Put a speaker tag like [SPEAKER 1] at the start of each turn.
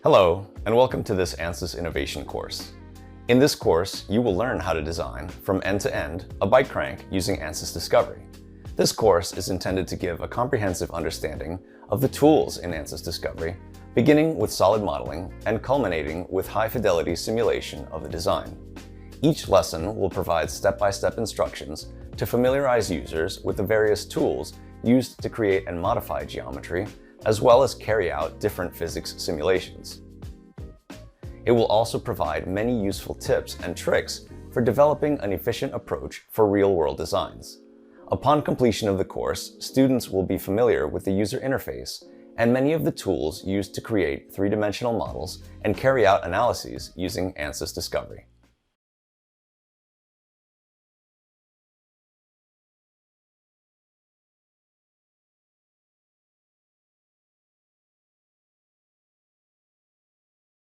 [SPEAKER 1] Hello, and welcome to this Ansys Innovation course. In this course, you will learn how to design, from end to end, a bike crank using Ansys Discovery. This course is intended to give a comprehensive understanding of the tools in Ansys Discovery, beginning with solid modeling and culminating with high-fidelity simulation of the design. Each lesson will provide step-by-step instructions to familiarize users with the various tools used to create and modify geometry, as well as carry out different physics simulations. It will also provide many useful tips and tricks for developing an efficient approach for real-world designs. Upon completion of the course, students will be familiar with the user interface and many of the tools used to create three-dimensional models and carry out analyses using Ansys Discovery.